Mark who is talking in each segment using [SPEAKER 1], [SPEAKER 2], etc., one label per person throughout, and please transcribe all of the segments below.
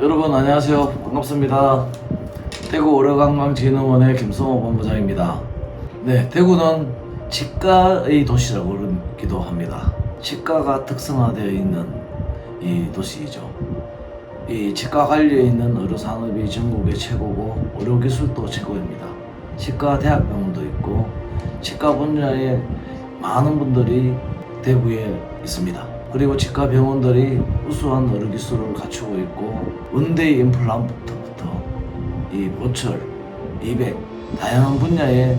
[SPEAKER 1] 여러분 안녕하세요. 반갑습니다. 대구 의료관광진흥원의 김성호 본부장입니다. 네, 대구는 치과의 도시라고 그러기도 합니다. 치과가 특성화되어 있는 이 도시이죠. 이 치과 관리에 있는 의료산업이 전국의 최고고 의료기술도 최고입니다. 치과 대학병원도 있고 치과 분야에 많은 분들이 대구에 있습니다. 그리고 치과 병원들이 우수한 의료기술을 갖추고 있고 원데이 임플란트부터 이 보철, 이백, 다양한 분야의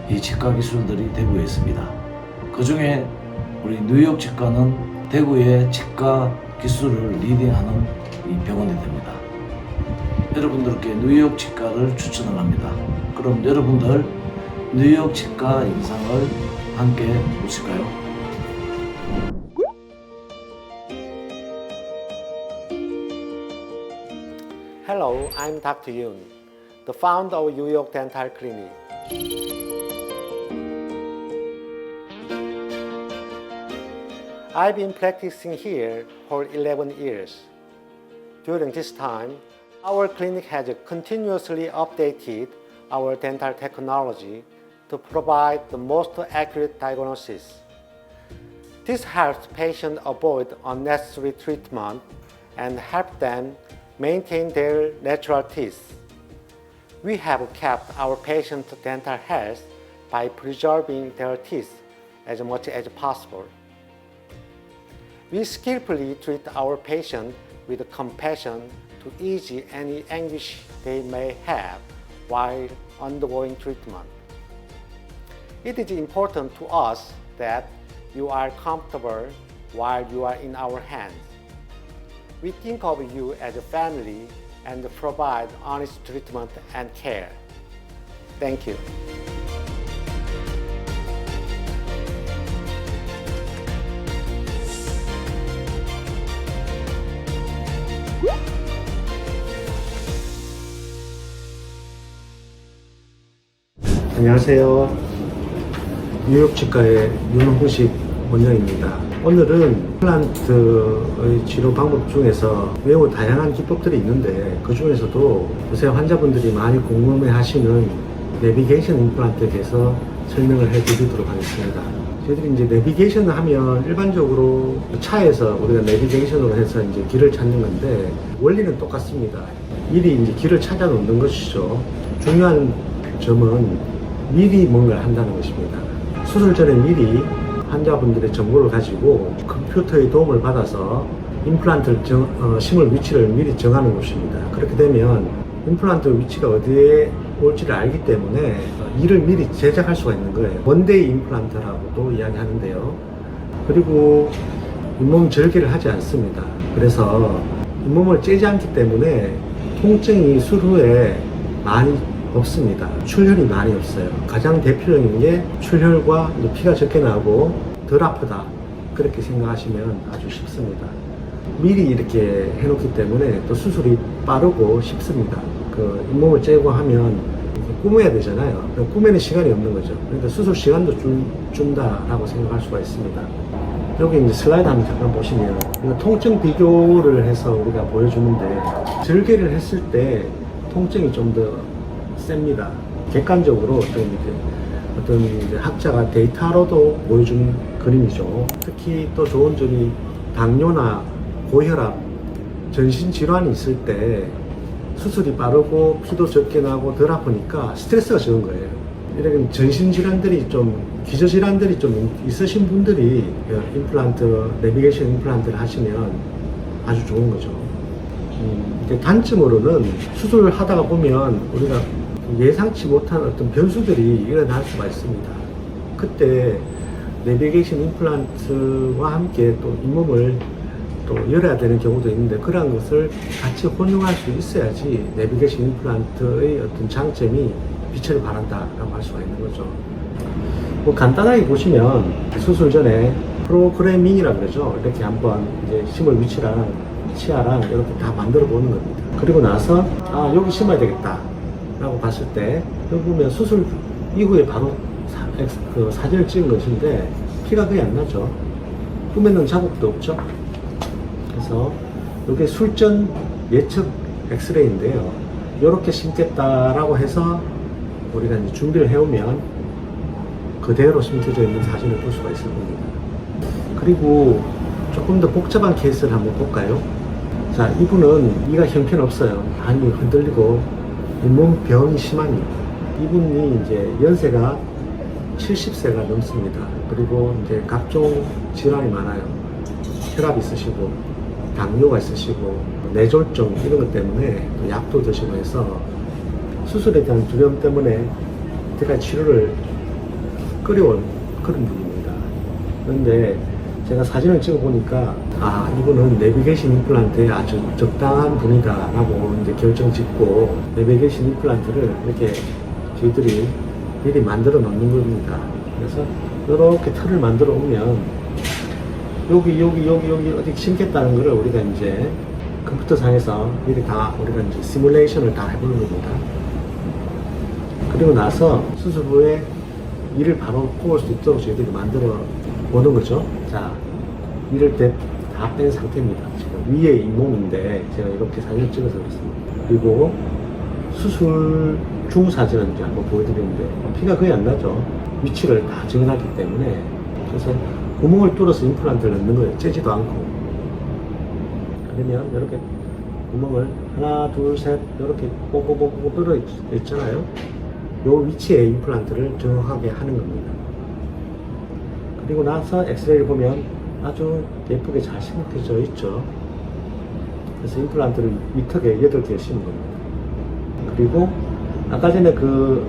[SPEAKER 1] 이 치과 기술들이 대구에 있습니다. 그 중에 우리 뉴욕 치과는 대구의 치과 기술을 리딩하는 이 병원이 됩니다. 여러분들께 뉴욕 치과를 추천을 합니다. 그럼 여러분들 뉴욕 치과 영상을 함께 보실까요?
[SPEAKER 2] Hello, I'm Dr. Yoon, the founder of New York Dental Clinic. I've been practicing here for 11 years. During this time, our clinic has continuously updated our dental technology to provide the most accurate diagnosis. This helps patients avoid unnecessary treatment and help them maintain their natural teeth. We have kept our patients' dental health by preserving their teeth as much as possible. We skillfully treat our patients with compassion to ease any anguish they may have while undergoing treatment. It is important to us that you are comfortable while you are in our hands. We think of you as a family and provide honest treatment and care. Thank you.
[SPEAKER 3] 안녕하세요. 뉴욕 치과의 윤홍식 원장입니다. 오늘은 임플란트의 치료 방법 중에서 매우 다양한 기법들이 있는데 그 중에서도 요새 환자분들이 많이 궁금해 하시는 내비게이션 임플란트에 대해서 설명을 해 드리도록 하겠습니다. 저희들이 이제 내비게이션을 하면 일반적으로 차에서 우리가 내비게이션으로 해서 이제 길을 찾는 건데 원리는 똑같습니다. 미리 이제 길을 찾아 놓는 것이죠. 중요한 점은 미리 뭔가를 한다는 것입니다. 수술 전에 미리 환자분들의 정보를 가지고 컴퓨터의 도움을 받아서 임플란트를 심을 위치를 미리 정하는 것입니다. 그렇게 되면 임플란트 위치가 어디에 올지를 알기 때문에 이를 미리 제작할 수가 있는 거예요. 원데이 임플란트라고도 이야기하는데요. 그리고 잇몸 절개를 하지 않습니다. 그래서 잇몸을 째지 않기 때문에 통증이 술 후에 많이 없습니다. 출혈이 많이 없어요. 가장 대표적인 게 출혈과 피가 적게 나고 덜 아프다, 그렇게 생각하시면 아주 쉽습니다. 미리 이렇게 해놓기 때문에 또 수술이 빠르고 쉽습니다. 그 잇몸을 째고 하면 꾸며야 되잖아요. 꾸미는 시간이 없는 거죠. 그러니까 수술 시간도 준다라고 생각할 수가 있습니다. 여기 이제 슬라이드 한번 잠깐 보시면 이거 통증 비교를 해서 우리가 보여주는데 절개를 했을 때 통증이 좀 더 셉니다. 객관적으로 어떤 학자가 데이터로도 보여준 그림이죠. 특히 또 좋은 점이 당뇨나 고혈압, 전신 질환이 있을 때 수술이 빠르고 피도 적게 나고 덜 아프니까 스트레스가 적은 거예요. 이렇게 전신 질환들이 기저 질환들이 좀 있으신 분들이 임플란트, 내비게이션 임플란트를 하시면 아주 좋은 거죠. 단점으로는 수술을 하다가 보면 우리가 예상치 못한 어떤 변수들이 일어날 수가 있습니다. 그때 내비게이션 임플란트와 함께 또 잇몸을 또 열어야 되는 경우도 있는데 그러한 것을 같이 혼용할 수 있어야지 내비게이션 임플란트의 어떤 장점이 빛을 발한다라고 할 수가 있는 거죠. 뭐 간단하게 보시면 수술 전에 프로그래밍이라 그러죠. 이렇게 한번 이제 심을 위치랑 치아랑 이렇게 다 만들어 보는 겁니다. 그리고 나서 여기 심어야 되겠다 라고 봤을 때 여기 보면 수술 이후에 바로 사진을 찍은 것인데 피가 거의 안 나죠. 꿈에는 자국도 없죠. 그래서 이게 술전 예측 엑스레이인데요. 이렇게 심겠다라고 해서 우리가 이제 준비를 해오면 그대로 심겨져 있는 사진을 볼 수가 있을 겁니다. 그리고 조금 더 복잡한 케이스를 한번 볼까요? 자, 이분은 이가 형편없어요. 많이 흔들리고 잇몸 병이 심합니다. 이분이 이제 연세가 70세가 넘습니다. 그리고 이제 각종 질환이 많아요. 혈압 있으시고, 당뇨가 있으시고, 뇌졸중 이런 것 때문에 또 약도 드시고 해서 수술에 대한 두려움 때문에 이때까지 치료를 끌어온 그런 분입니다. 그런데 제가 사진을 찍어 보니까 아, 이분은 내비게이션 임플란트에 아주 적당한 분이다 라고 이제 결정 짓고 내비게이션 임플란트를 이렇게 저희들이 미리 만들어 놓는 겁니다. 그래서 이렇게 틀을 만들어 오면 여기 어디 심겠다는 거를 우리가 이제 컴퓨터 상에서 미리 다 우리가 이제 시뮬레이션을 다 해보는 겁니다. 그리고 나서 수술 후에 이를 바로 꼽을 수 있도록 저희들이 만들어 보는 거죠. 자, 이럴 때 다 뺀 상태입니다. 지금 위에 잇몸인데 제가 이렇게 사진을 찍어서 그렇습니다. 그리고 수술 중 사진은 이제 한번 보여드리는데 피가 거의 안 나죠. 위치를 다 정해놨기 때문에. 그래서 구멍을 뚫어서 임플란트를 넣는 거예요. 째지도 않고. 그러면 이렇게 구멍을 하나, 둘, 셋 이렇게 꼭꼭꼭꼭 뚫어 있잖아요. 요 위치에 임플란트를 정확하게 하는 겁니다. 그리고 나서 엑스레이를 보면 아주 예쁘게 잘 심겨져 있죠. 그래서 임플란트를 위턱에 8개 심은 겁니다. 그리고 아까 전에 그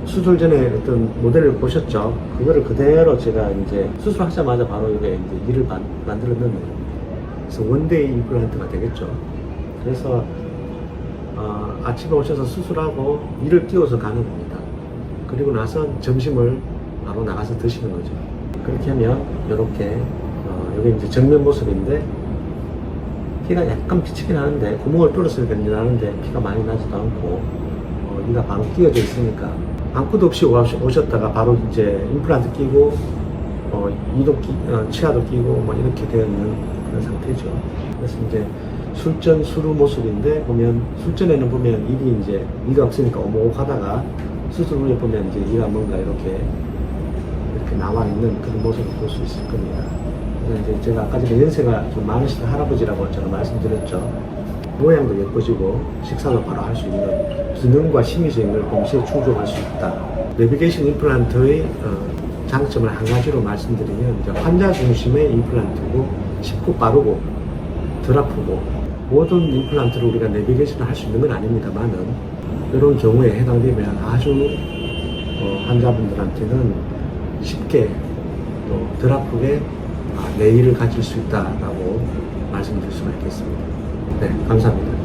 [SPEAKER 3] 수술 전에 어떤 모델을 보셨죠? 그거를 그대로 제가 이제 수술하자마자 바로 여기에 이제 이를 만들어 넣는 거예요. 그래서 원데이 임플란트가 되겠죠. 그래서 아침에 오셔서 수술하고 이를 끼워서 가는 겁니다. 그리고 나서 점심을 바로 나가서 드시는 거죠. 그렇게 하면 이렇게 여기 이제 정면 모습인데 피가 약간 비치긴 하는데 구멍을 뚫었으니까 이제 나는데 피가 많이 나지도 않고 이가 바로 끼워져 있으니까 아무것도 없이 오셨다가 바로 이제 임플란트 끼고 이도 치아도 끼고 뭐 이렇게 되어 있는 그런 상태죠. 그래서 이제 술전 수루 모습인데 보면 술전에는 보면 입이 이제 이가 없으니까 오목하다가 수술 후에 보면 이제 이가 뭔가 이렇게 나와 있는 그런 모습을 볼 수 있을 겁니다. 그래서 이제 제가 아까 전에 연세가 좀 많으신 할아버지라고 제가 말씀드렸죠. 모양도 예뻐지고 식사도 바로 할 수 있는 기능과 심미적을 동시에 충족할 수 있다. 내비게이션 임플란트의 장점을 한 가지로 말씀드리면 이제 환자 중심의 임플란트고 쉽고 빠르고 덜 아프고 모든 임플란트를 우리가 내비게이션을 할 수 있는 건 아닙니다만은 이런 경우에 해당되면 아주 환자분들한테는 쉽게 또 덜 아프게 내일을 가질 수 있다라고 말씀드릴 수가 있겠습니다. 네, 감사합니다.